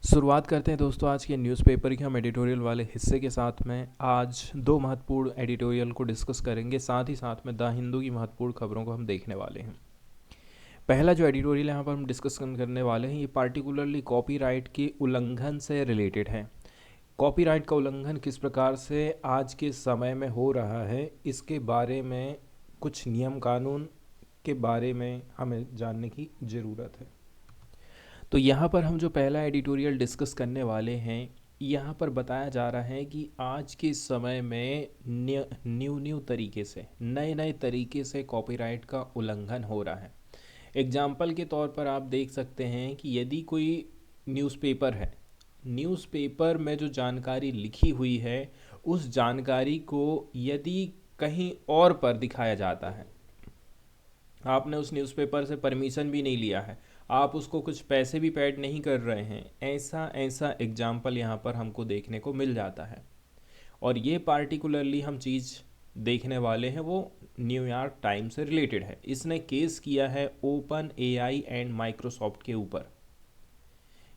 शुरुआत करते हैं दोस्तों आज के न्यूज़पेपर के हम एडिटोरियल वाले हिस्से के साथ में। आज दो महत्वपूर्ण एडिटोरियल को डिस्कस करेंगे, साथ ही साथ में द हिंदू की महत्वपूर्ण खबरों को हम देखने वाले हैं। पहला जो एडिटोरियल यहाँ पर हम डिस्कस करने वाले हैं ये पार्टिकुलरली कॉपीराइट के उल्लंघन से रिलेटेड है। कॉपीराइट का उल्लंघन किस प्रकार से आज के समय में हो रहा है, इसके बारे में कुछ नियम कानून के बारे में हमें जानने की ज़रूरत है। तो यहाँ पर हम जो पहला एडिटोरियल डिस्कस करने वाले हैं, यहाँ पर बताया जा रहा है कि आज के समय में न्यू तरीके से नए तरीके से कॉपीराइट का उल्लंघन हो रहा है। एग्जाम्पल के तौर पर आप देख सकते हैं कि यदि कोई न्यूज़पेपर है, न्यूज़पेपर में जो जानकारी लिखी हुई है उस जानकारी को यदि कहीं और पर दिखाया जाता है, आपने उस न्यूज़पेपर से परमिशन भी नहीं लिया है, आप उसको कुछ पैसे भी पेड नहीं कर रहे हैं, ऐसा एग्जाम्पल यहाँ पर हमको देखने को मिल जाता है। और ये पार्टिकुलरली हम चीज़ देखने वाले हैं वो न्यूयॉर्क टाइम्स से रिलेटेड है। इसने केस किया है ओपन एआई एंड माइक्रोसॉफ्ट के ऊपर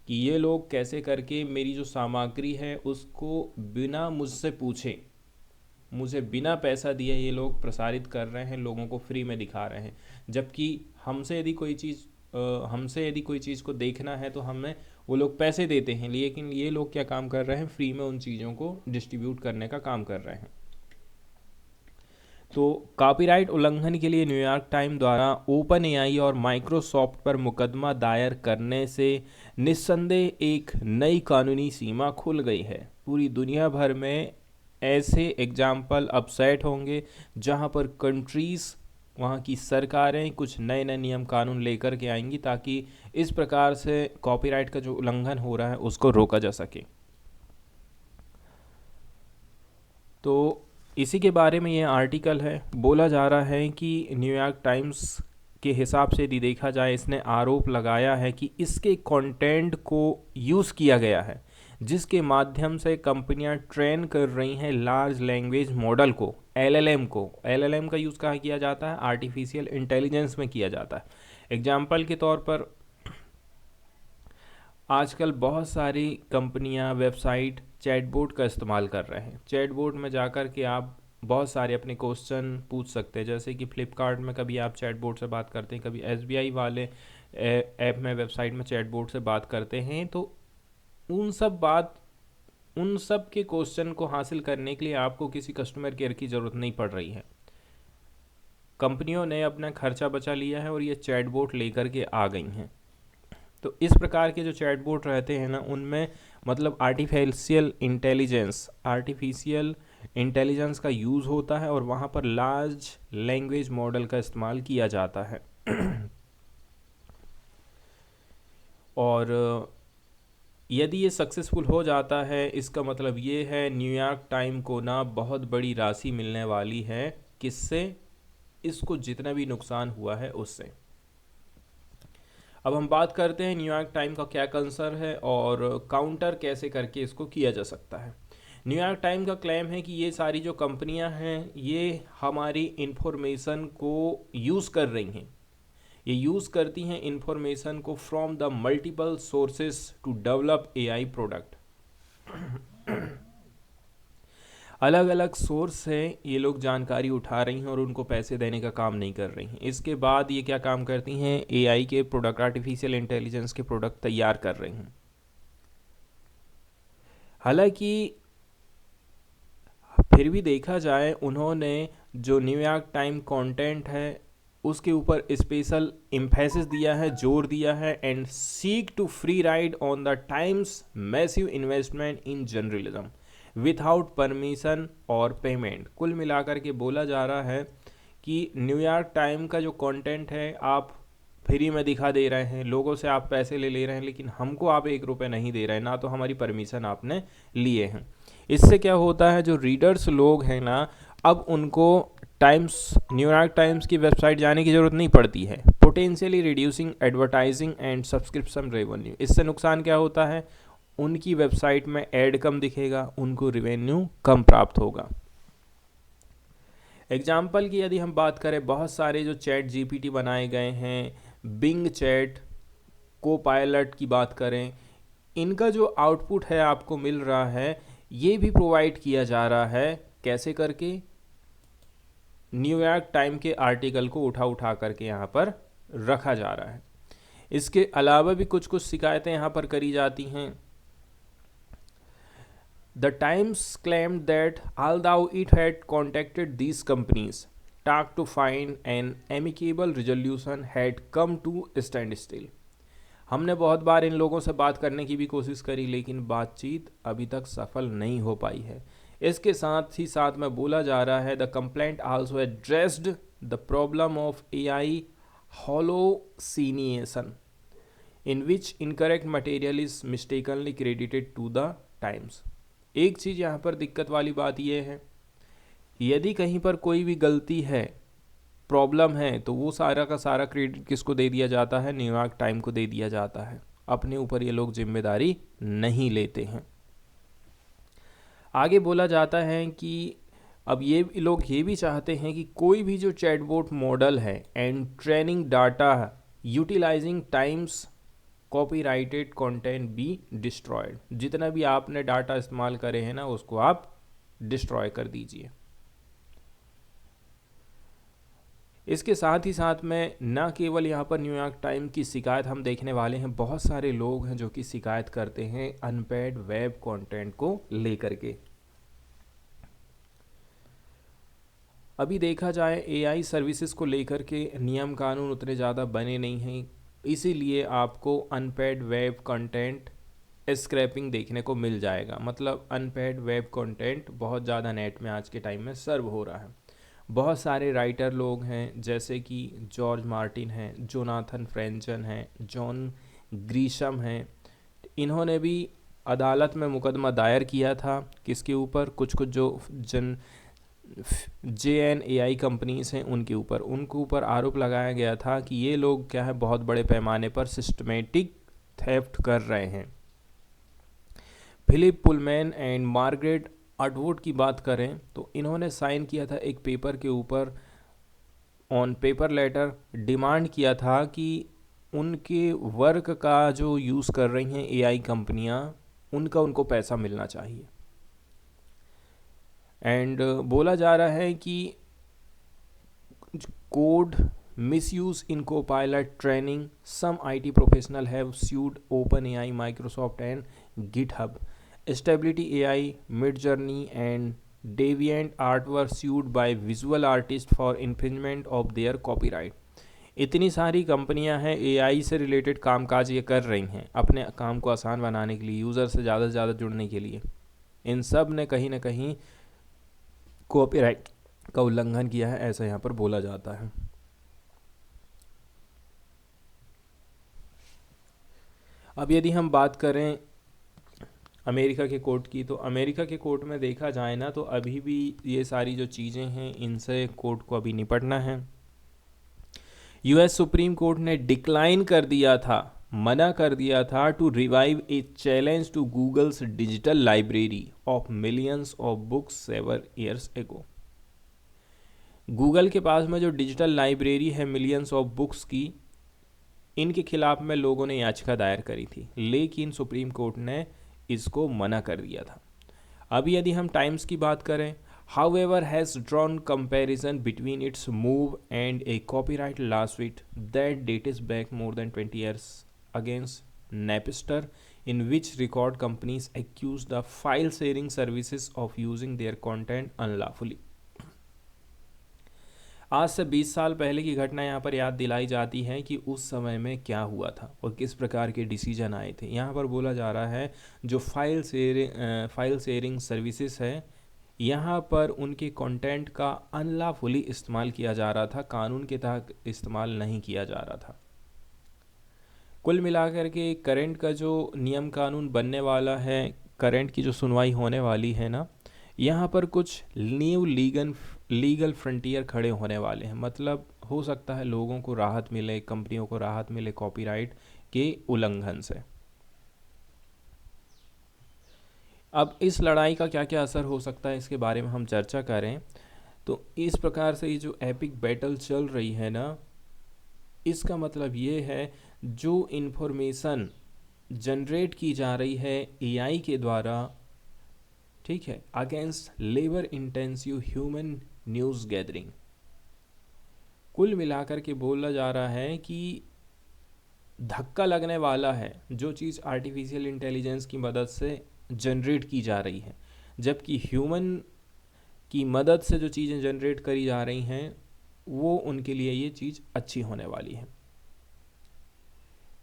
कि ये लोग कैसे करके मेरी जो सामग्री है उसको बिना मुझसे पूछे, मुझे बिना पैसा दिए ये लोग प्रसारित कर रहे हैं, लोगों को फ्री में दिखा रहे हैं। जबकि हमसे यदि कोई चीज़ को देखना है तो हमें वो लोग पैसे देते हैं, लेकिन ये लोग क्या काम कर रहे हैं, फ्री में उन चीज़ों को डिस्ट्रीब्यूट करने का काम कर रहे हैं। तो कॉपीराइट उल्लंघन के लिए न्यूयॉर्क टाइम द्वारा ओपन एआई और माइक्रोसॉफ्ट पर मुकदमा दायर करने से निस्संदेह एक नई कानूनी सीमा खुल गई है। पूरी दुनिया भर में ऐसे एग्जाम्पल अब सेट होंगे जहां पर कंट्रीज़, वहाँ की सरकारें कुछ नए नियम कानून लेकर के आएंगी ताकि इस प्रकार से कॉपीराइट का जो उल्लंघन हो रहा है उसको रोका जा सके। तो इसी के बारे में ये आर्टिकल है। बोला जा रहा है कि न्यूयॉर्क टाइम्स के हिसाब से यदि देखा जाए, इसने आरोप लगाया है कि इसके कंटेंट को यूज़ किया गया है जिसके माध्यम से कंपनियां ट्रेन कर रही हैं लार्ज लैंग्वेज मॉडल को, एलएलएम को। एलएलएम का यूज़ कहाँ किया जाता है, आर्टिफिशियल इंटेलिजेंस में किया जाता है। एग्जाम्पल के तौर पर आजकल बहुत सारी कंपनियां वेबसाइट चैटबॉट का इस्तेमाल कर रहे हैं। चैटबॉट में जाकर के आप बहुत सारे अपने क्वेश्चन पूछ सकते हैं, जैसे कि फ्लिपकार्ट में कभी आप चैटबॉट से बात करते हैं, कभी एसबीआई वाले ऐप में वेबसाइट में चैटबॉट से बात करते हैं। तो उन सब के क्वेश्चन को हासिल करने के लिए आपको किसी कस्टमर केयर की ज़रूरत नहीं पड़ रही है। कंपनियों ने अपना खर्चा बचा लिया है और ये चैटबॉट लेकर के आ गई हैं। तो इस प्रकार के जो चैटबॉट रहते हैं ना, उनमें मतलब आर्टिफिशियल इंटेलिजेंस का यूज़ होता है और वहाँ पर लार्ज लैंग्वेज मॉडल का इस्तेमाल किया जाता है। और यदि ये सक्सेसफुल हो जाता है, इसका मतलब ये है न्यूयॉर्क टाइम को ना बहुत बड़ी राशि मिलने वाली है। किससे? इसको जितना भी नुकसान हुआ है उससे। अब हम बात करते हैं न्यूयॉर्क टाइम का क्या कंसर्न है और काउंटर कैसे करके इसको किया जा सकता है। न्यूयॉर्क टाइम का क्लेम है कि ये सारी जो कंपनियां हैं ये हमारी इंफॉर्मेशन को यूज़ कर रही हैं, ये यूज़ करती हैं इंफॉर्मेशन को from the multiple sources to develop AI product. अलग अलग सोर्स से ये लोग जानकारी उठा रही हैं और उनको पैसे देने का काम नहीं कर रही हैं। इसके बाद ये क्या काम करती हैं, एआई के प्रोडक्ट, आर्टिफिशियल इंटेलिजेंस के प्रोडक्ट तैयार कर रही हैं। हालांकि फिर भी देखा जाए, उन्होंने जो न्यूयॉर्क टाइम कंटेंट है उसके ऊपर स्पेशल एम्फेसिस दिया है, जोर दिया है, and seek to free ride on the Times massive investment in journalism without permission और पेमेंट। कुल मिलाकर के बोला जा रहा है कि न्यूयॉर्क टाइम का जो कंटेंट है आप फ्री में दिखा दे रहे हैं, लोगों से आप पैसे ले रहे हैं, लेकिन हमको आप 1 रुपये नहीं दे रहे हैं, ना तो हमारी परमिशन आपने लिए हैं। इससे क्या होता है, जो रीडर्स लोग हैं ना, अब उनको न्यूयॉर्क टाइम्स की वेबसाइट जाने की ज़रूरत नहीं पड़ती है। Potentially reducing advertising and subscription revenue. इससे नुकसान क्या होता है, उनकी वेबसाइट में ऐड कम दिखेगा, उनको रेवेन्यू कम प्राप्त होगा। एग्जाम्पल की यदि हम बात करें, बहुत सारे जो चैट जीपीटी बनाए गए हैं, बिंग चैट, को पायलट की बात करें, इनका जो आउटपुट है आपको मिल रहा है, ये भी प्रोवाइड किया जा रहा है कैसे करके, न्यूयॉर्क टाइम के आर्टिकल को उठा उठा करके यहाँ पर रखा जा रहा है। इसके अलावा भी कुछ कुछ शिकायतें यहाँ पर करी जाती हैं। The Times claimed that although it had contacted these companies, talk to find an amicable resolution had come to standstill. हमने बहुत बार इन लोगों से बात करने की भी कोशिश करी, लेकिन बातचीत अभी तक सफल नहीं हो पाई है। इसके साथ ही साथ में बोला जा रहा है, the complaint also addressed the problem of AI hallucination in which incorrect material is mistakenly credited to the Times. एक चीज़ यहाँ पर दिक्कत वाली बात यह है, यदि कहीं पर कोई भी गलती है, प्रॉब्लम है, तो वो सारा का सारा क्रेडिट किसको दे दिया जाता है? न्यूयॉर्क टाइम को दे दिया जाता है। अपने ऊपर ये लोग जिम्मेदारी नहीं लेते हैं। आगे बोला जाता है कि अब ये लोग ये भी चाहते हैं कि कोई भी जो चैटबॉट मॉडल है and training data utilising Times copyrighted content be destroyed. जितना भी आपने डाटा इस्तेमाल करे हैं ना, उसको आप डिस्ट्रॉय कर दीजिए। इसके साथ ही साथ में न केवल यहाँ पर न्यूयॉर्क टाइम की शिकायत हम देखने वाले हैं, बहुत सारे लोग हैं जो कि शिकायत करते हैं अनपेड वेब कंटेंट को लेकर के। अभी देखा जाए एआई सर्विसेज को लेकर के नियम कानून उतने ज़्यादा बने नहीं हैं, इसीलिए आपको अनपेड वेब कंटेंट स्क्रैपिंग देखने को मिल जाएगा। मतलब अनपेड वेब कंटेंट बहुत ज़्यादा नेट में आज के टाइम में सर्व हो रहा है। बहुत सारे राइटर लोग हैं, जैसे कि जॉर्ज मार्टिन हैं, जोनाथन फ्रेंचन हैं, जॉन ग्रीशम हैं। इन्होंने भी अदालत में मुकदमा दायर किया था किसके ऊपर? कुछ कुछ जो JNAI कंपनीज हैं उनके ऊपर आरोप लगाया गया था कि ये लोग क्या है, बहुत बड़े पैमाने पर सिस्टमेटिक थेफ्ट कर रहे हैं। फिलिप पुलमैन एंड मार्गरेट अटवुड की बात करें तो इन्होंने साइन किया था एक पेपर के ऊपर, ऑन पेपर लेटर, डिमांड किया था कि उनके वर्क का जो यूज़ कर रही हैं AI कंपनियां, उनको पैसा मिलना चाहिए। एंड बोला जा रहा है कि code misuse in Copilot training, some IT professional have sued OpenAI, Microsoft and GitHub. Stability AI, Midjourney and DeviantArt were sued by visual artists for infringement of their copyright. इतनी सारी कंपनियां हैं AI से रिलेटेड कामकाज ये कर रही हैं अपने काम को आसान बनाने के लिए, यूज़र से ज़्यादा जुड़ने के लिए। इन सब ने कहीं ना कहीं कॉपीराइट का उल्लंघन किया है, ऐसा यहाँ पर बोला जाता है। अब यदि हम बात करें अमेरिका के कोर्ट की, तो अमेरिका के कोर्ट में देखा जाए ना, तो अभी भी ये सारी जो चीज़ें हैं इनसे कोर्ट को अभी निपटना है। US सुप्रीम कोर्ट ने डिक्लाइन कर दिया था, मना कर दिया था to revive a challenge to Google's digital library of millions of books 7 years ago. Google के पास में जो डिजिटल लाइब्रेरी है मिलियंस ऑफ बुक्स की, इनके खिलाफ में लोगों ने याचिका दायर करी थी, लेकिन सुप्रीम कोर्ट ने इसको मना कर दिया था। अभी यदि हम टाइम्स की बात करें, however has drawn comparison between its move and a copyright lawsuit that dates back more than 20 years against Napster, in which record companies accused the file sharing services of using their content unlawfully. आज से 20 साल पहले की घटना यहाँ पर याद दिलाई जाती है कि उस समय में क्या हुआ था और किस प्रकार के डिसीजन आए थे। यहाँ पर बोला जा रहा है जो फाइल शेयरिंग सर्विसेज है, यहाँ पर उनके कंटेंट का अनलॉफुली इस्तेमाल किया जा रहा था, कानून के तहत इस्तेमाल नहीं किया जा रहा था। कुल मिलाकर के करंट का जो नियम कानून बनने वाला है, करंट की जो सुनवाई होने वाली है ना, यहाँ पर कुछ न्यू लीगल फ्रंटियर खड़े होने वाले हैं। मतलब हो सकता है लोगों को राहत मिले, कंपनियों को राहत मिले कॉपीराइट के उल्लंघन से। अब इस लड़ाई का क्या क्या असर हो सकता है, इसके बारे में हम चर्चा करें तो इस प्रकार से ये जो एपिक बैटल चल रही है ना, इसका मतलब ये है जो इन्फॉर्मेशन जनरेट की जा रही है एआई के द्वारा, ठीक है, against labour intensive human news gathering. कुल मिलाकर के बोला जा रहा है कि धक्का लगने वाला है जो चीज़ आर्टिफिशियल इंटेलिजेंस की मदद से जनरेट की जा रही है, जबकि ह्यूमन की मदद से जो चीज़ें जनरेट करी जा रही हैं वो उनके लिए ये चीज़ अच्छी होने वाली है।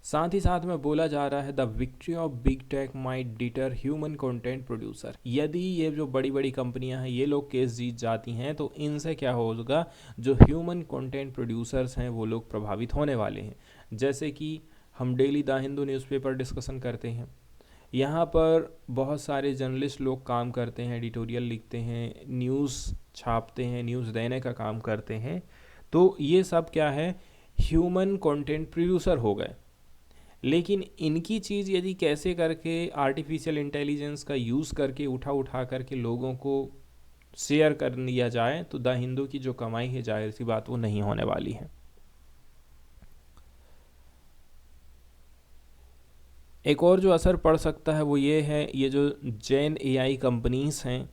साथ ही साथ में बोला जा रहा है the victory of big tech might deter human content producer. यदि ये जो बड़ी बड़ी कंपनियां हैं ये लोग केस जीत जाती हैं तो इनसे क्या होगा, जो ह्यूमन कंटेंट प्रोड्यूसर्स हैं वो लोग प्रभावित होने वाले हैं। जैसे कि हम daily the Hindu newspaper discussion करते हैं, यहाँ पर बहुत सारे जर्नलिस्ट लोग काम करते हैं, एडिटोरियल लिखते हैं, न्यूज़ छापते हैं, न्यूज़ देने का काम करते हैं। तो ये सब क्या है, ह्यूमन कंटेंट प्रोड्यूसर हो गए। लेकिन इनकी चीज़ यदि कैसे करके आर्टिफिशियल इंटेलिजेंस का यूज़ करके उठा करके लोगों को शेयर कर दिया जाए तो द हिंदू की जो कमाई है जाहिर सी बात वो नहीं होने वाली है। एक और जो असर पड़ सकता है वो ये है, ये जो जैन एआई कंपनीज हैं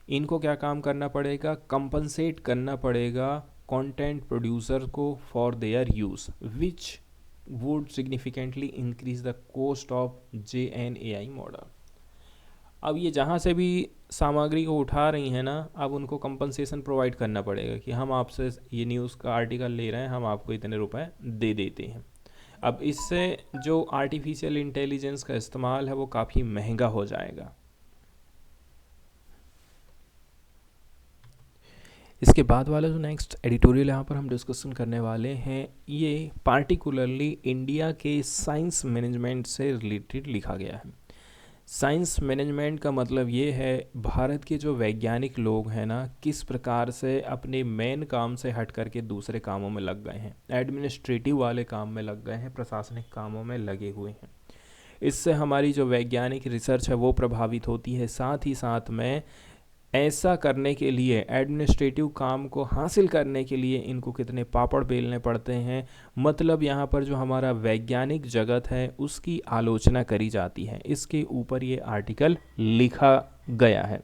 इनको क्या काम करना पड़ेगा, कंपनसेट करना पड़ेगा कंटेंट प्रोड्यूसर को for their use which would significantly increase the cost of JNAI model. अब ये जहाँ से भी सामग्री को उठा रही हैं ना, अब उनको कंपनसेशन प्रोवाइड करना पड़ेगा कि हम आपसे ये न्यूज़ का आर्टिकल ले रहे हैं, हम आपको इतने रुपए दे देते हैं। अब इससे जो आर्टिफिशियल इंटेलिजेंस का इस्तेमाल है वो काफ़ी महंगा हो जाएगा। इसके बाद वाला जो नेक्स्ट एडिटोरियल यहाँ पर हम डिस्कशन करने वाले हैं ये पार्टिकुलरली इंडिया के साइंस मैनेजमेंट से रिलेटेड लिखा गया है। साइंस मैनेजमेंट का मतलब ये है भारत के जो वैज्ञानिक लोग हैं ना किस प्रकार से अपने मेन काम से हट करके दूसरे कामों में लग गए हैं, एडमिनिस्ट्रेटिव वाले काम में लग गए हैं, प्रशासनिक कामों में लगे हुए हैं। इससे हमारी जो वैज्ञानिक रिसर्च है वो प्रभावित होती है। साथ ही साथ में ऐसा करने के लिए, एडमिनिस्ट्रेटिव काम को हासिल करने के लिए इनको कितने पापड़ बेलने पड़ते हैं, मतलब यहाँ पर जो हमारा वैज्ञानिक जगत है उसकी आलोचना करी जाती है। इसके ऊपर ये आर्टिकल लिखा गया है।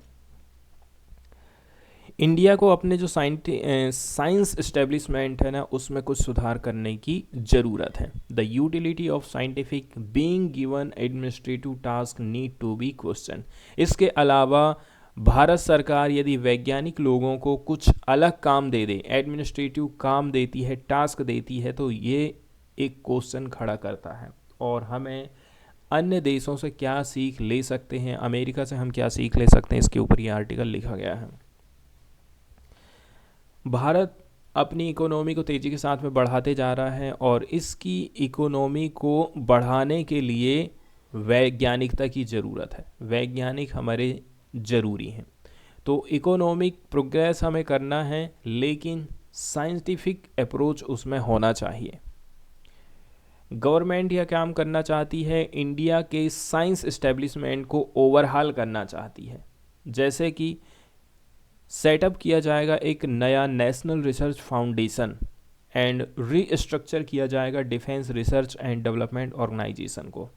इंडिया को अपने जो साइंस एस्टेब्लिशमेंट है ना उसमें कुछ सुधार करने की ज़रूरत है। The utility of scientific being given administrative task need to be question. इसके अलावा भारत सरकार यदि वैज्ञानिक लोगों को कुछ अलग काम दे दे, एडमिनिस्ट्रेटिव काम देती है, टास्क देती है, तो ये एक क्वेश्चन खड़ा करता है। और हमें अन्य देशों से क्या सीख ले सकते हैं, अमेरिका से हम क्या सीख ले सकते हैं, इसके ऊपर ये आर्टिकल लिखा गया है। भारत अपनी इकोनॉमी को तेज़ी के साथ में बढ़ाते जा रहा है और इसकी इकोनॉमी को बढ़ाने के लिए वैज्ञानिकता की ज़रूरत है। वैज्ञानिक हमारे ज़रूरी हैं। तो इकोनॉमिक प्रोग्रेस हमें करना है लेकिन साइंटिफिक अप्रोच उसमें होना चाहिए। गवर्नमेंट यह काम करना चाहती है, इंडिया के साइंस एस्टेब्लिशमेंट को ओवरहाल करना चाहती है। जैसे कि सेटअप किया जाएगा एक नया National Research Foundation and restructure किया जाएगा Defence Research and Development Organisation को।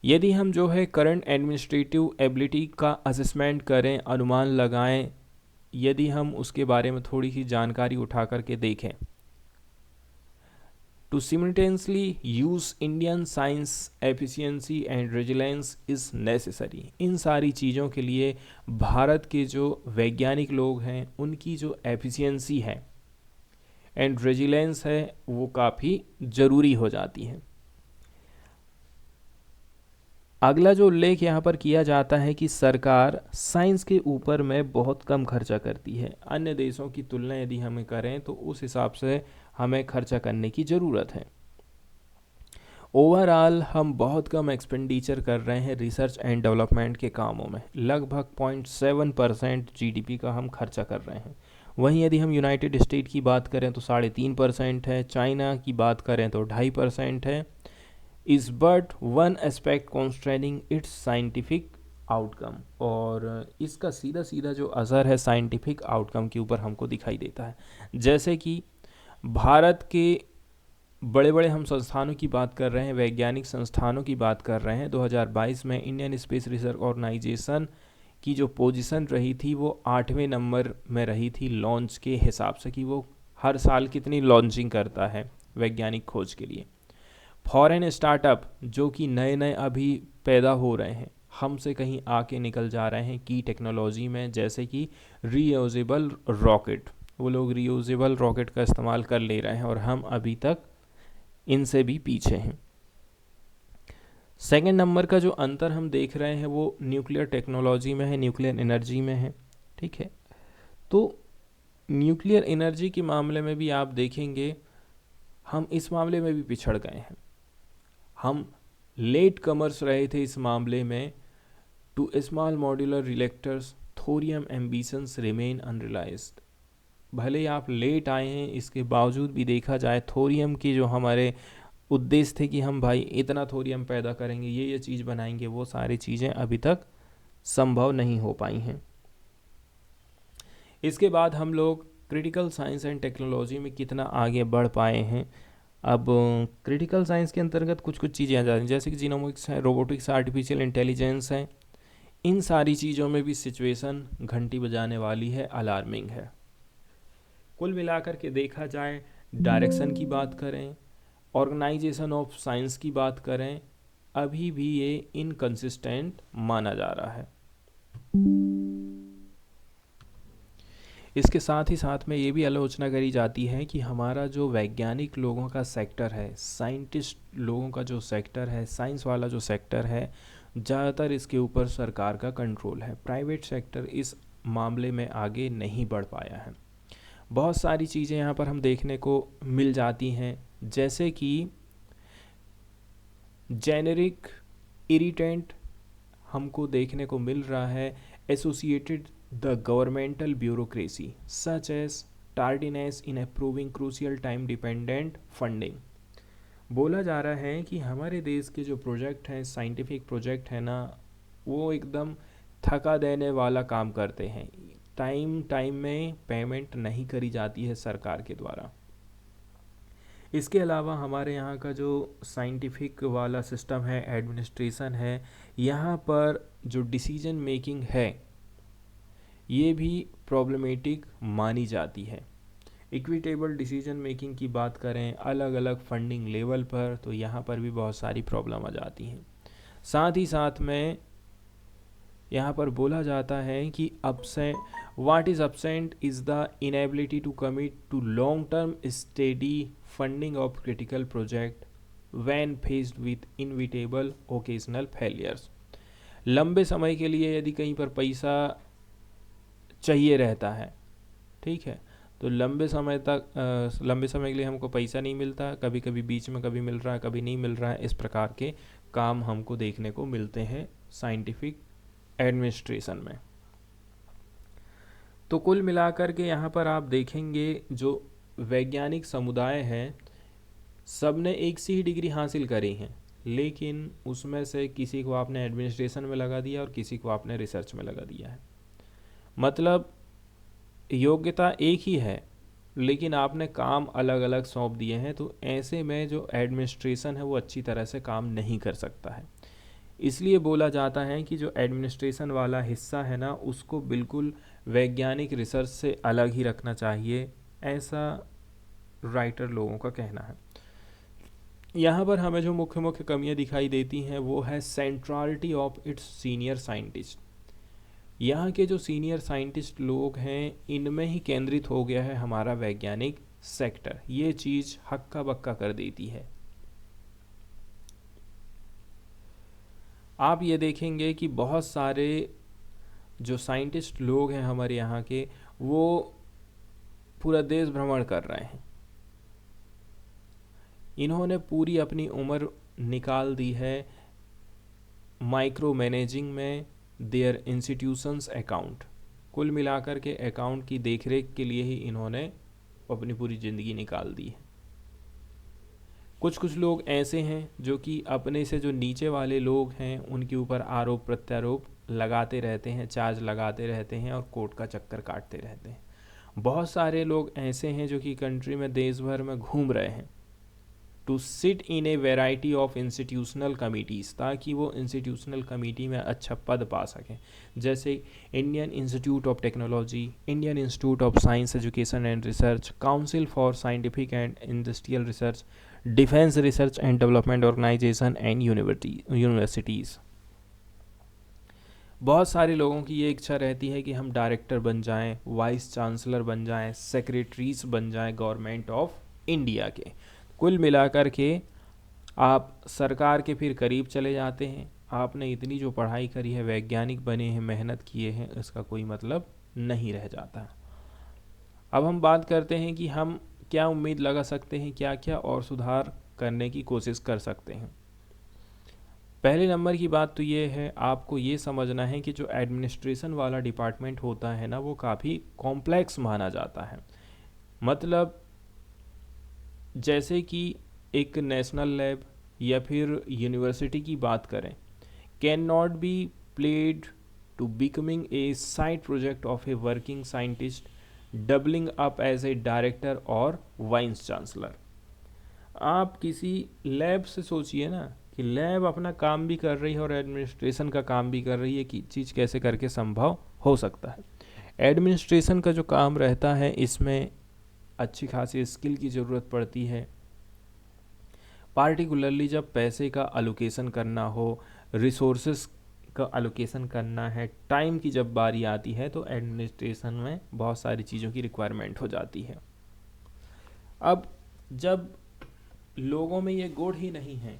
यदि हम जो है करंट एडमिनिस्ट्रेटिव एबिलिटी का असेसमेंट करें, अनुमान लगाएं, यदि हम उसके बारे में थोड़ी सी जानकारी उठा करके देखें, to simultaneously use Indian science efficiency and resilience is necessary. इन सारी चीज़ों के लिए भारत के जो वैज्ञानिक लोग हैं उनकी जो एफिशिएंसी है एंड रेजिलेंस है वो काफ़ी ज़रूरी हो जाती है। अगला जो उल्लेख यहाँ पर किया जाता है कि सरकार साइंस के ऊपर में बहुत कम खर्चा करती है। अन्य देशों की तुलना यदि हमें करें तो उस हिसाब से हमें खर्चा करने की ज़रूरत है। ओवरऑल हम बहुत कम एक्सपेंडिचर कर रहे हैं रिसर्च एंड डेवलपमेंट के कामों में, लगभग 0.7% GDP का हम खर्चा कर रहे हैं। वहीं यदि हम यूनाइटेड स्टेट की बात करें तो 3.5% है, चाइना की बात करें तो 2.5% है। Is but one aspect constraining its scientific outcome, और इसका सीधा सीधा जो असर है साइंटिफिक आउटकम के ऊपर हमको दिखाई देता है। जैसे कि भारत बड़े बड़े हम संस्थानों की बात कर रहे हैं, वैज्ञानिक संस्थानों की बात कर रहे हैं। 2022 में इंडियन स्पेस रिसर्च ऑर्गेनाइजेशन की जो पोजीशन रही थी वो 8वें नंबर में रही थी लॉन्च के हिसाब से, कि वो हर साल कितनी लॉन्चिंग करता है वैज्ञानिक खोज के लिए। फॉरेन स्टार्टअप जो कि नए नए अभी पैदा हो रहे हैं, हमसे कहीं आके निकल जा रहे हैं की टेक्नोलॉजी में, जैसे कि रीयूजेबल रॉकेट, वो लोग रीयूजेबल रॉकेट का इस्तेमाल कर ले रहे हैं और हम अभी तक इनसे भी पीछे हैं। सेकेंड नंबर का जो अंतर हम देख रहे हैं वो न्यूक्लियर टेक्नोलॉजी में है, न्यूक्लियर एनर्जी में है। ठीक है, तो न्यूक्लियर एनर्जी के मामले में भी आप देखेंगे हम इस मामले में भी पिछड़ गए हैं। हम लेट कमर्स रहे थे इस मामले में। To small modular reactors thorium ambitions remain unrealised. भले ही आप लेट आए हैं, इसके बावजूद भी देखा जाए थोरियम की जो हमारे उद्देश्य थे कि हम भाई इतना थोरियम पैदा करेंगे, ये चीज़ बनाएंगे, वो सारी चीज़ें अभी तक संभव नहीं हो पाई हैं। इसके बाद हम लोग क्रिटिकल साइंस एंड टेक्नोलॉजी में कितना आगे बढ़ पाए हैं। अब क्रिटिकल साइंस के अंतर्गत कुछ कुछ चीज़ें आ जाती हैं, जैसे कि जीनोमिक्स है, रोबोटिक्स, आर्टिफिशियल इंटेलिजेंस है। इन सारी चीज़ों में भी सिचुएशन घंटी बजाने वाली है, अलार्मिंग है। कुल मिलाकर के देखा जाए, डायरेक्शन की बात करें, ऑर्गेनाइजेशन ऑफ साइंस की बात करें, अभी भी ये इनकंसिस्टेंट माना जा रहा है। इसके साथ ही साथ में ये भी आलोचना करी जाती है कि हमारा जो वैज्ञानिक लोगों का सेक्टर है, साइंटिस्ट लोगों का जो सेक्टर है, साइंस वाला जो सेक्टर है, ज़्यादातर इसके ऊपर सरकार का कंट्रोल है। प्राइवेट सेक्टर इस मामले में आगे नहीं बढ़ पाया है। बहुत सारी चीज़ें यहाँ पर हम देखने को मिल जाती हैं, जैसे कि जेनेरिक इरिटेंट हमको देखने को मिल रहा है associated the governmental bureaucracy such as tardiness in approving crucial time dependent funding. बोला जा रहा है कि हमारे देश के जो प्रोजेक्ट हैं, साइंटिफिक प्रोजेक्ट है ना, वो एकदम थका देने वाला काम करते हैं। टाइम में पेमेंट नहीं करी जाती है सरकार के द्वारा। इसके अलावा हमारे यहाँ का जो साइंटिफिक वाला सिस्टम है, एडमिनिस्ट्रेशन है, यहाँ पर जो डिसीजन मेकिंग है ये भी प्रॉब्लमेटिक मानी जाती है। इक्विटेबल डिसीजन मेकिंग की बात करें अलग अलग फंडिंग लेवल पर, तो यहाँ पर भी बहुत सारी प्रॉब्लम आ जाती हैं। साथ ही साथ में यहाँ पर बोला जाता है कि what is absent is the inability to commit to long term steady funding of critical project when faced with inevitable occasional failures. लंबे समय के लिए यदि कहीं पर पैसा चाहिए रहता है, ठीक है, तो लंबे समय के लिए हमको पैसा नहीं मिलता, कभी कभी बीच में कभी मिल रहा है, कभी नहीं मिल रहा है। इस प्रकार के काम हमको देखने को मिलते हैं साइंटिफिक एडमिनिस्ट्रेशन में। तो कुल मिलाकर के यहाँ पर आप देखेंगे जो वैज्ञानिक समुदाय है, सब ने एक सी ही डिग्री हासिल करी है, लेकिन उसमें से किसी को आपने एडमिनिस्ट्रेशन में लगा दिया और किसी को आपने रिसर्च में लगा दिया है। मतलब योग्यता एक ही है, लेकिन आपने काम अलग अलग सौंप दिए हैं। तो ऐसे में जो एडमिनिस्ट्रेशन है वो अच्छी तरह से काम नहीं कर सकता है। इसलिए बोला जाता है कि जो एडमिनिस्ट्रेशन वाला हिस्सा है ना, उसको बिल्कुल वैज्ञानिक रिसर्च से अलग ही रखना चाहिए, ऐसा राइटर लोगों का कहना है। यहाँ पर हमें जो मुख्य मुख्य कमियाँ दिखाई देती हैं वो है centrality of its senior scientist. यहाँ के जो सीनियर साइंटिस्ट लोग हैं, इनमें ही केंद्रित हो गया है हमारा वैज्ञानिक सेक्टर। ये चीज़ हक्का बक्का कर देती है। आप ये देखेंगे कि बहुत सारे जो साइंटिस्ट लोग हैं हमारे यहाँ के, वो पूरा देश भ्रमण कर रहे हैं। इन्होंने पूरी अपनी उम्र निकाल दी है माइक्रो मैनेजिंग में देयर इंस्टीट्यूशंस अकाउंट। कुल मिलाकर के अकाउंट की देखरेख के लिए ही इन्होंने अपनी पूरी ज़िंदगी निकाल दी है। कुछ कुछ लोग ऐसे हैं जो कि अपने से जो नीचे वाले लोग हैं उनके ऊपर आरोप प्रत्यारोप लगाते रहते हैं, चार्ज लगाते रहते हैं और कोर्ट का चक्कर काटते रहते हैं। बहुत सारे लोग ऐसे हैं जो कि कंट्री में देश भर में घूम रहे हैं, to sit in a variety of institutional committees, ताकि वो इंस्टीट्यूशनल कमिटी में अच्छा पद पा सकें, जैसे Indian Institute of Technology, Indian Institute of Science Education and Research, Council for Scientific and Industrial Research, Defence Research and Development Organisation and universities. बहुत सारे लोगों की ये इच्छा रहती है कि हम डायरेक्टर बन जाएं, वाइस चांसलर बन जाएं, सेक्रेटरीज बन जाएं गवर्नमेंट ऑफ इंडिया के। कुल मिलाकर के आप सरकार के फिर करीब चले जाते हैं, आपने इतनी जो पढ़ाई करी है, वैज्ञानिक बने हैं, मेहनत किए हैं, इसका कोई मतलब नहीं रह जाता। अब हम बात करते हैं कि हम क्या उम्मीद लगा सकते हैं, क्या क्या और सुधार करने की कोशिश कर सकते हैं। पहले नंबर की बात तो ये है, आपको ये समझना है कि जो एडमिनिस्ट्रेशन वाला डिपार्टमेंट होता है ना, वो काफ़ी कॉम्प्लेक्स माना जाता है। मतलब जैसे कि एक नेशनल लैब या फिर यूनिवर्सिटी की बात करें, can not be played to becoming a side project of a working scientist doubling up as a director और वाइस चांसलर। आप किसी लैब से सोचिए ना कि लैब अपना काम भी कर रही है और एडमिनिस्ट्रेशन का काम भी कर रही है, कि चीज़ कैसे करके संभव हो सकता है। एडमिनिस्ट्रेशन का जो काम रहता है, इसमें अच्छी खासी स्किल की ज़रूरत पड़ती है, पार्टिकुलरली जब पैसे का अलोकेशन करना हो, रिसोर्सेस का अलोकेशन करना है, टाइम की जब बारी आती है, तो एडमिनिस्ट्रेशन में बहुत सारी चीज़ों की रिक्वायरमेंट हो जाती है। अब जब लोगों में ये गुण ही नहीं है,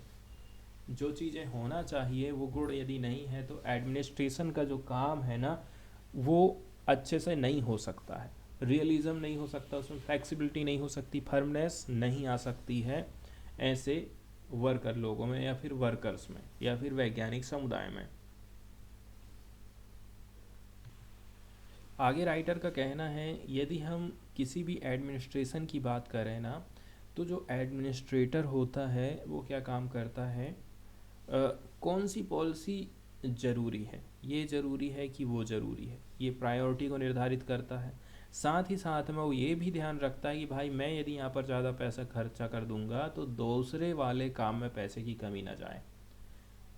जो चीज़ें होना चाहिए वो गुण यदि नहीं है, तो एडमिनिस्ट्रेशन का जो काम है ना, वो अच्छे से नहीं हो सकता है। रियलिज्म नहीं हो सकता, उसमें फ्लेक्सिबिलिटी नहीं हो सकती, फर्मनेस नहीं आ सकती है ऐसे वर्कर लोगों में, या फिर वर्कर्स में, या फिर वैज्ञानिक समुदाय में। आगे राइटर का कहना है, यदि हम किसी भी एडमिनिस्ट्रेशन की बात करें ना, तो जो एडमिनिस्ट्रेटर होता है वो क्या काम करता है, कौन सी पॉलिसी ज़रूरी है, ये ज़रूरी है कि वो ज़रूरी है, ये प्रायोरिटी को निर्धारित करता है। साथ ही साथ में वो ये भी ध्यान रखता है कि भाई मैं यदि यहाँ पर ज़्यादा पैसा खर्चा कर दूंगा तो दूसरे वाले काम में पैसे की कमी ना जाए।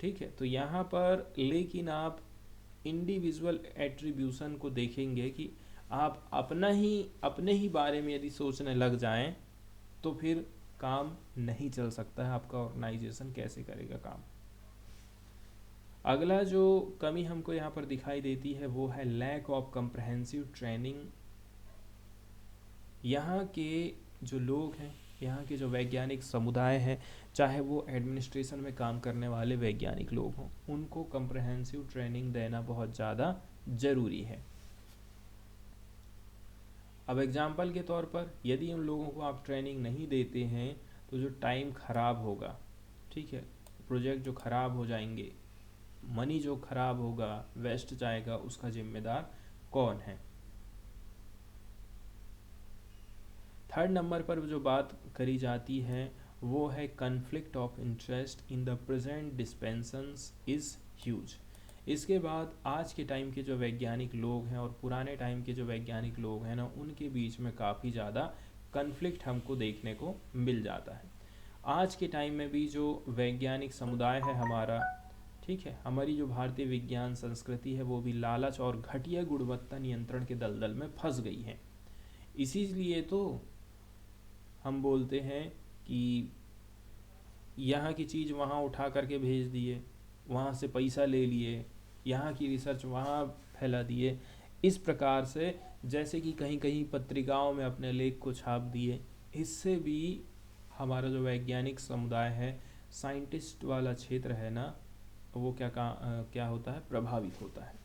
ठीक है, तो यहाँ पर लेकिन आप इंडिविजुअल एट्रीब्यूशन को देखेंगे कि आप अपने ही बारे में यदि सोचने लग जाएं, तो फिर काम नहीं चल सकता है, आपका ऑर्गेनाइजेशन कैसे करेगा काम। अगला जो कमी हमको यहाँ पर दिखाई देती है वो है लैक ऑफ कम्प्रहेंसिव ट्रेनिंग। यहाँ के जो लोग हैं, यहाँ के जो वैज्ञानिक समुदाय है, चाहे वो एडमिनिस्ट्रेशन में काम करने वाले वैज्ञानिक लोग हों, उनको कम्प्रहेंसिव ट्रेनिंग देना बहुत ज़्यादा ज़रूरी है। अब एग्जाम्पल के तौर पर यदि उन लोगों को आप ट्रेनिंग नहीं देते हैं, तो जो टाइम ख़राब होगा, ठीक है, प्रोजेक्ट जो ख़राब हो जाएंगे, मनी जो ख़राब होगा, वेस्ट जाएगा, उसका जिम्मेदार कौन है। थर्ड नंबर पर जो बात करी जाती है वो है conflict of interest in the present dispensations is huge. इसके बाद आज के टाइम के जो वैज्ञानिक लोग हैं और पुराने टाइम के जो वैज्ञानिक लोग हैं ना, उनके बीच में काफ़ी ज़्यादा कन्फ्लिक्ट हमको देखने को मिल जाता है। आज के टाइम में भी जो वैज्ञानिक समुदाय है हमारा, ठीक है, हमारी जो भारतीय विज्ञान संस्कृति है, वो भी लालच और घटिया गुणवत्ता नियंत्रण के दलदल में फंस गई है। इसीलिए तो हम बोलते हैं कि यहाँ की चीज़ वहाँ उठा करके भेज दिए, वहाँ से पैसा ले लिए, यहाँ की रिसर्च वहाँ फैला दिए, इस प्रकार से जैसे कि कहीं कहीं पत्रिकाओं में अपने लेख को छाप दिए। इससे भी हमारा जो वैज्ञानिक समुदाय है, साइंटिस्ट वाला क्षेत्र है ना, वो क्या होता है, प्रभावित होता है।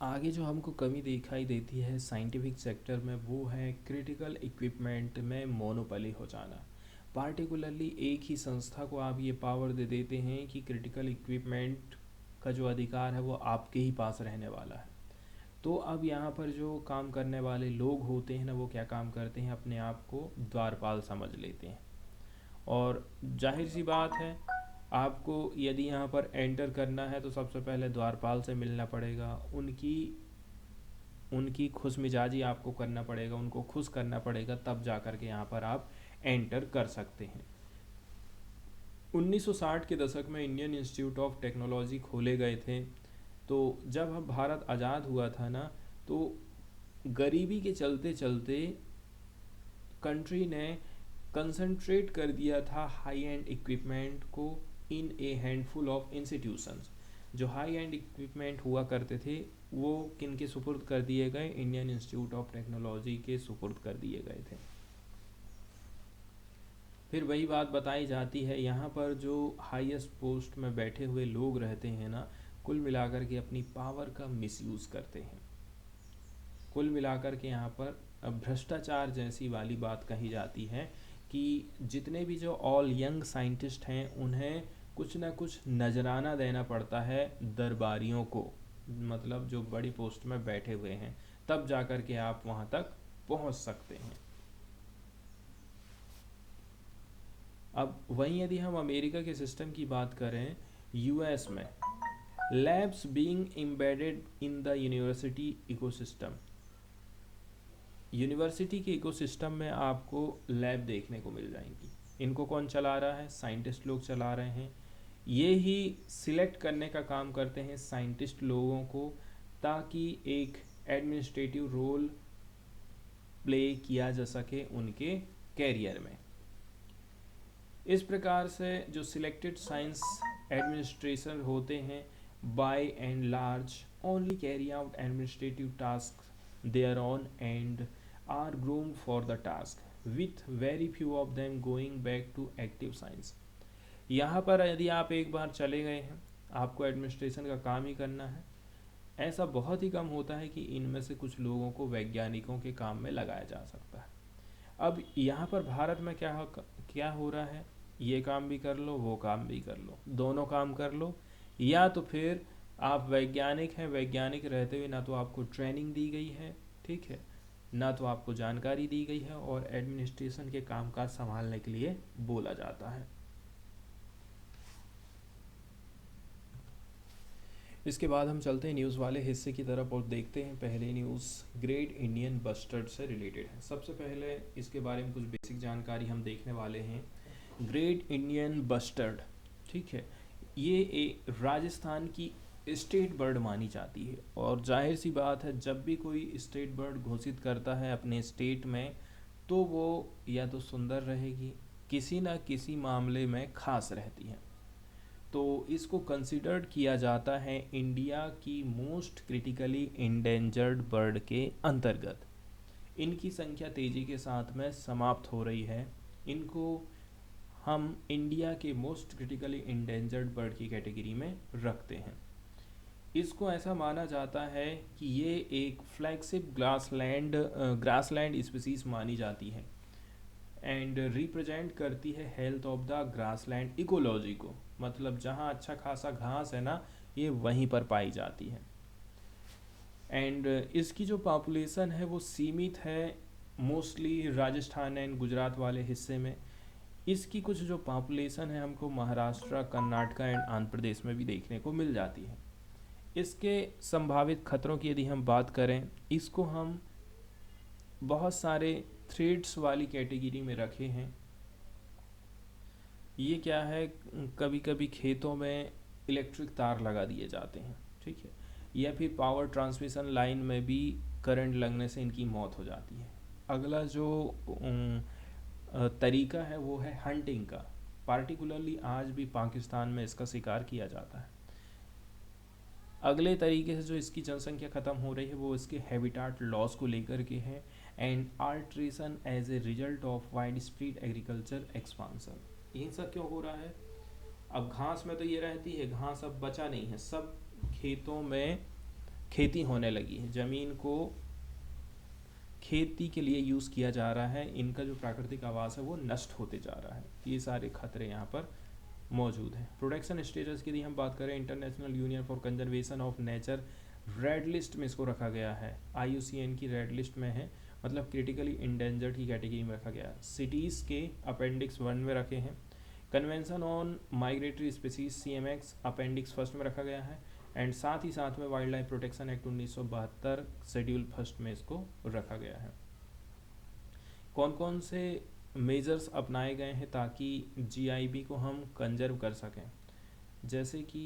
आगे जो हमको कमी दिखाई देती है साइंटिफिक सेक्टर में, वो है क्रिटिकल इक्विपमेंट में मोनोपोली हो जाना। पार्टिकुलरली एक ही संस्था को आप ये पावर दे देते हैं कि क्रिटिकल इक्विपमेंट का जो अधिकार है वो आपके ही पास रहने वाला है। तो अब यहाँ पर जो काम करने वाले लोग होते हैं ना, वो क्या काम करते हैं, अपने आप को द्वारपाल समझ लेते हैं। और जाहिर सी बात है, आपको यदि यहाँ पर एंटर करना है तो सबसे पहले द्वारपाल से मिलना पड़ेगा, उनकी उनकी खुश मिजाजी आपको करना पड़ेगा, उनको खुश करना पड़ेगा, तब जा कर के यहाँ पर आप एंटर कर सकते हैं। 1960 के दशक में इंडियन इंस्टीट्यूट ऑफ टेक्नोलॉजी खोले गए थे। तो जब हम भारत आज़ाद हुआ था ना, तो गरीबी के चलते चलते कंट्री ने कंसंट्रेट कर दिया था हाई एंड इक्विपमेंट को इन ए हैंडफुल ऑफ इंस्टीट्यूशंस। जो हाई एंड इक्विपमेंट हुआ करते थे वो किन के सुपुर्द कर दिए गए, इंडियन इंस्टीट्यूट ऑफ टेक्नोलॉजी के सुपुर्द कर दिए गए थे। फिर वही बात बताई जाती है, यहाँ पर जो हाईएस्ट पोस्ट में बैठे हुए लोग रहते हैं ना, कुल मिलाकर के अपनी पावर का मिसयूज़ करते हैं। कुल मिलाकर के यहाँ पर भ्रष्टाचार जैसी वाली बात कही जाती है कि जितने भी जो ऑल यंग साइंटिस्ट हैं उन्हें कुछ ना कुछ नजराना देना पड़ता है दरबारियों को, मतलब जो बड़ी पोस्ट में बैठे हुए हैं, तब जाकर के आप वहाँ तक पहुँच सकते हैं। अब वहीं यदि हम अमेरिका के सिस्टम की बात करें, यूएस में labs being embedded in the university ecosystem. University के इकोसिस्टम में आपको लैब देखने को मिल जाएंगी। इनको कौन चला रहा है, साइंटिस्ट लोग चला रहे हैं। ये ही सिलेक्ट करने का काम करते हैं साइंटिस्ट लोगों को, ताकि एक एडमिनिस्ट्रेटिव रोल प्ले किया जा सके उनके कैरियर में। इस प्रकार से जो सिलेक्टेड साइंस एडमिनिस्ट्रेशन होते हैं, by and large only carry out administrative task there on and are groomed for the task with very few of them going back to active science. यहाँ पर यदि आप एक बार चले गए हैं, आपको एडमिनिस्ट्रेशन का काम ही करना है, ऐसा बहुत ही कम होता है कि इनमें से कुछ लोगों को वैज्ञानिकों के काम में लगाया जा सकता है। अब यहाँ पर भारत में क्या हो रहा है, ये काम भी कर लो, वो काम भी कर लो, दोनों काम कर लो, या तो फिर आप वैज्ञानिक हैं, वैज्ञानिक रहते हुए ना तो आपको ट्रेनिंग दी गई है, ठीक है, ना तो आपको जानकारी दी गई है, और एडमिनिस्ट्रेशन के कामकाज संभालने के लिए बोला जाता है। इसके बाद हम चलते हैं न्यूज़ वाले हिस्से की तरफ और देखते हैं पहले न्यूज़ ग्रेट इंडियन बस्टर्ड से रिलेटेड है। सबसे पहले इसके बारे में कुछ बेसिक जानकारी हम देखने वाले हैं। ग्रेट इंडियन बस्टर्ड, ठीक है, ये एक राजस्थान की स्टेट बर्ड मानी जाती है, और जाहिर सी बात है जब भी कोई स्टेट बर्ड घोषित करता है अपने स्टेट में, तो वो या तो सुंदर रहेगी, किसी न किसी मामले में खास रहती है। तो इसको कंसिडर्ड किया जाता है इंडिया की मोस्ट क्रिटिकली इंडेंजर्ड बर्ड के अंतर्गत। इनकी संख्या तेज़ी के साथ में समाप्त हो रही है। इनको हम इंडिया के मोस्ट क्रिटिकली इंडेंजर्ड बर्ड की कैटेगरी में रखते हैं। इसको ऐसा माना जाता है कि ये एक फ्लैगशिप ग्रासलैंड स्पीसीज मानी जाती है एंड रिप्रेजेंट करती है health of the grassland ecology को, मतलब जहाँ अच्छा खासा घास है ना, ये वहीं पर पाई जाती है। एंड इसकी जो पॉपुलेशन है वो सीमित है मोस्टली राजस्थान एंड गुजरात वाले हिस्से में। इसकी कुछ जो पॉपुलेशन है हमको महाराष्ट्र, कर्नाटका एंड आंध्र प्रदेश में भी देखने को मिल जाती है। इसके संभावित खतरों की यदि हम बात करें, इसको हम बहुत सारे थ्रेड्स वाली कैटेगरी में रखे हैं। ये क्या है, कभी कभी खेतों में इलेक्ट्रिक तार लगा दिए जाते हैं, ठीक है, या फिर पावर ट्रांसमिशन लाइन में भी करंट लगने से इनकी मौत हो जाती है। अगला जो तरीका है वो है हंटिंग का। पार्टिकुलरली आज भी पाकिस्तान में इसका शिकार किया जाता है। अगले तरीके से जो इसकी जनसंख्या ख़त्म हो रही है वो इसके हैबिटाट लॉस को लेकर के है and alteration as a result of wide spread agriculture expansion. यही सब क्यों हो रहा है, अब घास में तो ये रहती है, घास अब बचा नहीं है, सब खेतों में खेती होने लगी है, ज़मीन को खेती के लिए यूज़ किया जा रहा है, इनका जो प्राकृतिक आवास है वो नष्ट होते जा रहा है। ये सारे खतरे यहाँ पर मौजूद है। प्रोटेक्शन स्टेटस की यदि हम बात करें, international union for conservation of nature red list में इसको रखा गया है, IUCN की रेड लिस्ट में है, मतलब क्रिटिकली इंडेंजर्ड की कैटेगरी में रखा गया है। सिटीज़ के अपेंडिक्स 1 में रखे हैं। Convention on migratory species CMX appendix 1 में रखा गया है एंड साथ ही साथ में wild life protection act 1972 schedule first में इसको रखा गया है। कौन कौन से मेजर्स अपनाए गए हैं ताकि जीआईबी को हम कंजर्व कर सकें, जैसे कि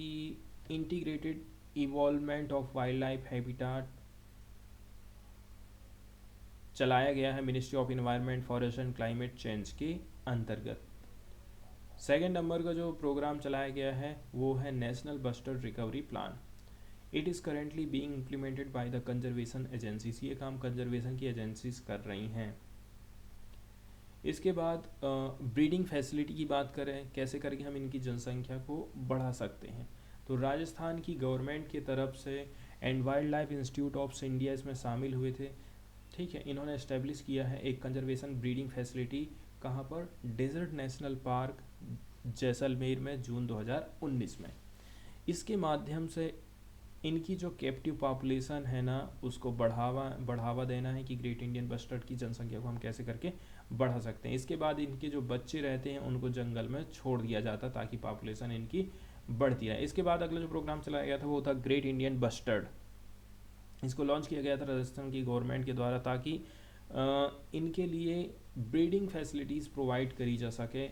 integrated involvement of wild life habitat चलाया गया है ministry of environment forest and climate change के अंतर्गत। सेकेंड नंबर का जो प्रोग्राम चलाया गया है वो है national bustard recovery plan. It is currently being implemented by the conservation agencies, ये काम कंजर्वेशन की एजेंसीज कर रही हैं। इसके बाद ब्रीडिंग फैसिलिटी की बात करें, कैसे करके हम इनकी जनसंख्या को बढ़ा सकते हैं, तो राजस्थान की गवर्नमेंट की तरफ से and wild life institute of India इसमें शामिल हुए थे। ठीक है, इन्होंने इस्टेब्लिश किया है एक कंजर्वेशन ब्रीडिंग फैसिलिटी, कहाँ पर, डेजर्ट नेशनल पार्क जैसलमेर में जून 2019 में। इसके माध्यम से इनकी जो कैप्टिव पॉपुलेशन है ना उसको बढ़ावा देना है कि ग्रेट इंडियन बस्टर्ड की जनसंख्या को हम कैसे करके बढ़ा सकते हैं। इसके बाद इनके जो बच्चे रहते हैं उनको जंगल में छोड़ दिया जाता ताकि पॉपुलेशन इनकी बढ़ती रहे। इसके बाद अगला जो प्रोग्राम चलाया गया था वो था ग्रेट इंडियन बस्टर्ड। इसको लॉन्च किया गया था राजस्थान की गवर्नमेंट के द्वारा ताकि इनके लिए ब्रीडिंग फैसिलिटीज़ प्रोवाइड करी जा सके,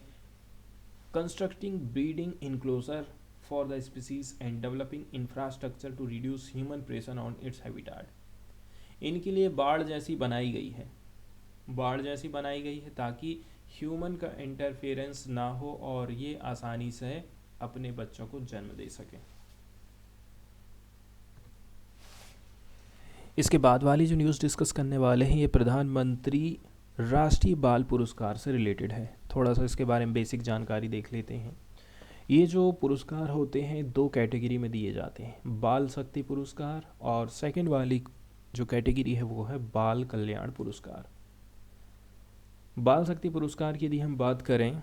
constructing breeding enclosure for the species and developing infrastructure to reduce human pressure on its habitat. इनके लिए बाड़ जैसी बनाई गई है ताकि ह्यूमन का इंटरफेरेंस ना हो और ये आसानी से अपने बच्चों को जन्म दे सके। इसके बाद वाली जो न्यूज़ डिस्कस करने वाले हैं ये प्रधानमंत्री राष्ट्रीय बाल पुरस्कार से रिलेटेड है। थोड़ा सा इसके बारे में बेसिक जानकारी देख लेते हैं। ये जो पुरस्कार होते हैं 2 कैटेगरी में दिए जाते हैं, बाल शक्ति पुरस्कार और सेकंड वाली जो कैटेगरी है वो है बाल कल्याण पुरस्कार। बाल शक्ति पुरस्कार की यदि हम बात करें,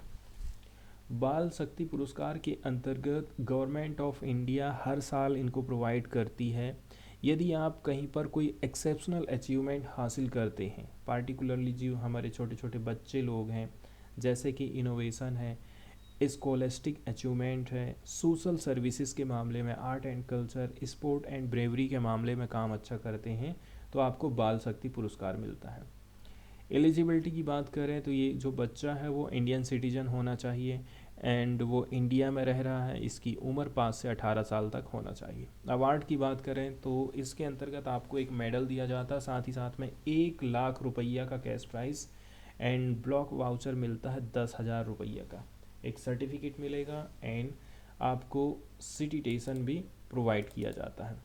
बाल शक्ति पुरस्कार के अंतर्गत गवर्नमेंट ऑफ इंडिया हर साल इनको प्रोवाइड करती है यदि आप कहीं पर कोई एक्सेप्शनल अचीवमेंट हासिल करते हैं, पार्टिकुलरली जो हमारे छोटे छोटे बच्चे लोग हैं, जैसे कि इनोवेशन है, स्कॉलेस्टिक अचीवमेंट है, सोशल सर्विसेज के मामले में, art and culture, sport and bravery के मामले में काम अच्छा करते हैं तो आपको बाल शक्ति पुरस्कार मिलता है। एलिजिबिलिटी की बात करें तो ये जो बच्चा है वो इंडियन सिटीजन होना चाहिए एंड वो इंडिया में रह रहा है, इसकी उम्र 5 से 18 साल तक होना चाहिए। अवार्ड की बात करें तो इसके अंतर्गत आपको एक मेडल दिया जाता है, साथ ही साथ में 1 लाख रुपया का cash prize and block voucher मिलता है 10,000 रुपये का, एक सर्टिफिकेट मिलेगा एंड आपको सिटीटेशन भी प्रोवाइड किया जाता है।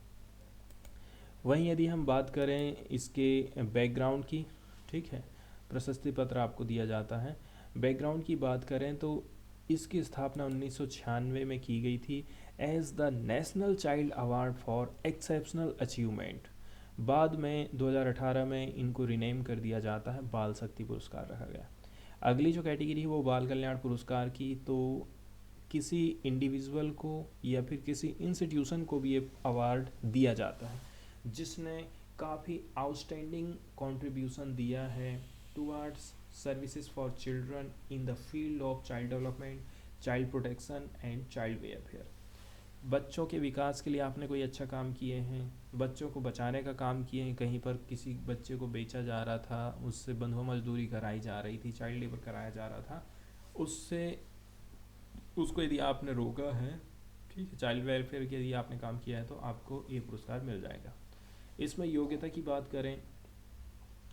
वहीं यदि हम बात करें इसके बैकग्राउंड की, ठीक है, प्रशस्ति पत्र आपको दिया जाता है। बैकग्राउंड की बात करें तो इसकी स्थापना 1996 में की गई थी as the National Child Award for Exceptional Achievement. बाद में 2018 में इनको रिनेम कर दिया जाता है, बाल शक्ति पुरस्कार रखा गया। अगली जो कैटेगरी है वो बाल कल्याण पुरस्कार की, तो किसी इंडिविजुअल को या फिर किसी इंस्टीट्यूशन को भी ये अवार्ड दिया जाता है जिसने काफ़ी आउटस्टैंडिंग कंट्रीब्यूशन दिया है towards services for children in the field of child development, child protection and child welfare. बच्चों के विकास के लिए आपने कोई अच्छा काम किए हैं, बच्चों को बचाने का काम किए हैं, कहीं पर किसी बच्चे को बेचा जा रहा था, उससे बंधुआ मजदूरी कराई जा रही थी, चाइल्ड लेबर कराया जा रहा था, उसको यदि आपने रोका है, ठीक है, चाइल्ड वेलफेयर के यदि आपने काम किया है तो आपको ये पुरस्कार मिल जाएगा। इसमें योग्यता की बात करें,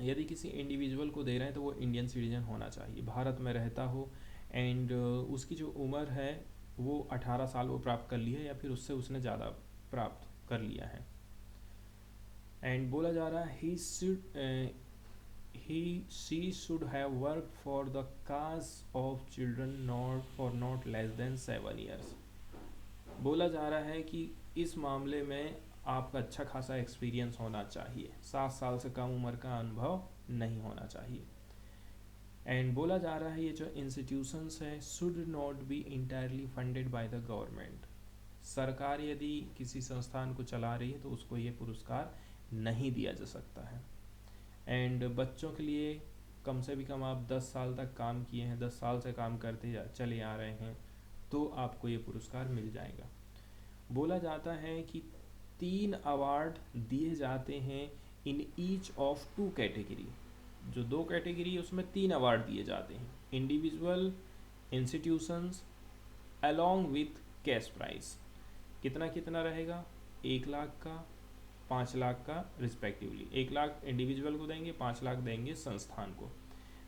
यदि किसी इंडिविजुअल को दे रहे हैं तो वो इंडियन सिटीजन होना चाहिए, भारत में रहता हो एंड उसकी जो उम्र है वो 18 साल वो प्राप्त कर ली है या फिर उससे उसने ज़्यादा प्राप्त कर लिया है। एंड बोला जा रहा है she should have worked for the cause of children not less than 7 years। बोला जा रहा है कि इस मामले में आपका अच्छा खासा एक्सपीरियंस होना चाहिए, 7 साल से कम उम्र का अनुभव नहीं होना चाहिए। एंड बोला जा रहा है ये जो इंस्टीट्यूशंस है should not be entirely funded by the government. सरकार यदि किसी संस्थान को चला रही है तो उसको ये पुरस्कार नहीं दिया जा सकता है। एंड बच्चों के लिए कम से भी कम आप 10 साल तक काम किए हैं, 10 साल से काम करते चले आ रहे हैं तो आपको ये पुरस्कार मिल जाएगा। बोला जाता है कि 3 अवार्ड दिए जाते हैं इन ईच ऑफ 2 कैटेगरी। जो 2 कैटेगरी है उसमें 3 अवार्ड दिए जाते हैं, individual, institutions along with cash prize. कितना कितना रहेगा, 1 लाख का, 5 लाख का रिस्पेक्टिवली। 1 लाख इंडिविजुअल को देंगे, 5 लाख देंगे संस्थान को।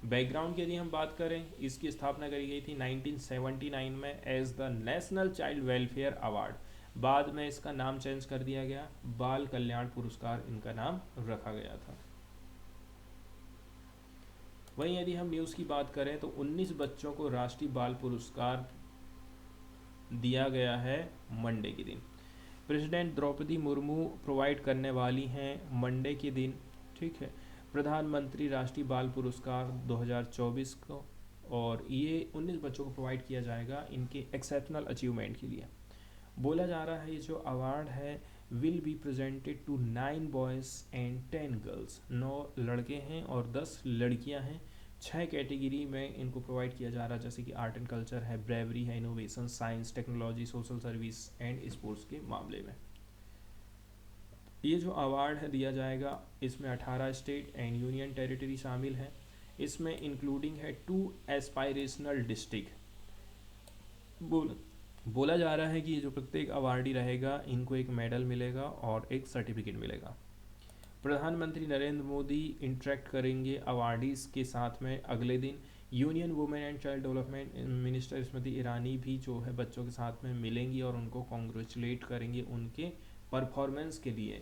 बैकग्राउंड की यदि हम बात करें, इसकी स्थापना करी गई थी 1979 में as the National Child Welfare Award. बाद में इसका नाम चेंज कर दिया गया, बाल कल्याण पुरस्कार इनका नाम रखा गया था। वहीं यदि हम न्यूज़ की बात करें तो 19 बच्चों को राष्ट्रीय बाल पुरस्कार दिया गया है मंडे के दिन। प्रेसिडेंट द्रौपदी मुर्मू प्रोवाइड करने वाली हैं मंडे के दिन, ठीक है, प्रधानमंत्री राष्ट्रीय बाल पुरस्कार 2024 को, और ये 19 बच्चों को प्रोवाइड किया जाएगा इनके एक्सेप्शनल अचीवमेंट के लिए। बोला जा रहा है ये जो अवार्ड है will be presented to 9 boys and 10 girls. 9 लड़के हैं और 10 लड़कियां हैं। 6 कैटेगरी में इनको प्रोवाइड किया जा रहा है, जैसे कि आर्ट एंड कल्चर है, ब्रेवरी है, innovation, science, technology, social service and sports के मामले में। ये जो अवार्ड है दिया जाएगा, इसमें 18 स्टेट एंड यूनियन टेरिटरी शामिल है। इसमें इंक्लूडिंग है 2 एस्पायरेशनल डिस्ट्रिक्ट। बोला जा रहा है कि ये जो प्रत्येक अवार्डी रहेगा इनको एक मेडल मिलेगा और एक सर्टिफिकेट मिलेगा। प्रधानमंत्री नरेंद्र मोदी इंटरेक्ट करेंगे अवार्डीज के साथ में अगले दिन। Union women and child development minister Smriti Irani भी जो है बच्चों के साथ में मिलेंगी और उनको कॉन्ग्रेचुलेट करेंगे उनके परफॉर्मेंस के लिए।